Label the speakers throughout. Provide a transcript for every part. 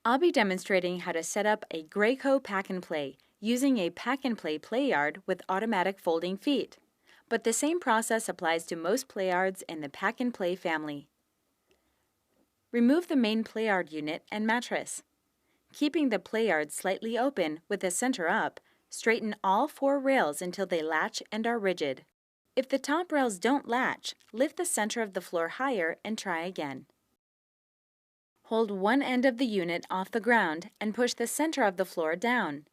Speaker 1: I'll be demonstrating how to set up a Graco pack and play using a pack and play yard with automatic folding feet. But the same process applies to most yards in the pack and play family. Remove the main yard unit and mattress. Keeping the yard slightly open with the center up, straighten all 4 rails until they latch and are rigid. If the top rails don't latch, lift the center of the floor higher and try again. Hold one end of the unit off the ground and push the center of the floor down.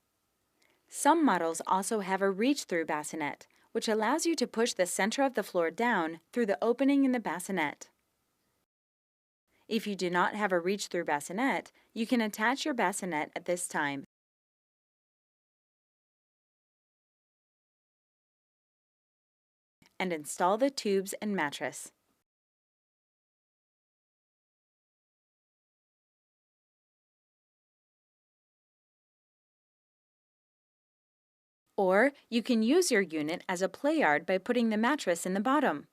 Speaker 1: Some models also have a reach-through bassinet, which allows you to push the center of the floor down through the opening in the bassinet. If you do not have a reach-through bassinet, you can attach your bassinet at this time. And install the tubes and mattress. Or you can use your unit as a yard by putting the mattress in the bottom.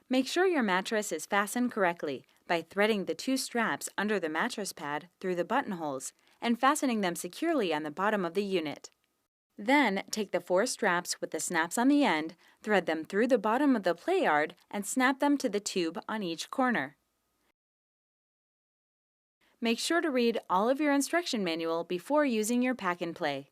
Speaker 1: Make sure your mattress is fastened correctly by threading the 2 straps under the mattress pad through the buttonholes and fastening them securely on the bottom of the unit. Then, take the 4 straps with the snaps on the end, thread them through the bottom of the yard, and snap them to the tube on each corner. Make sure to read all of your instruction manual before using your pack and play.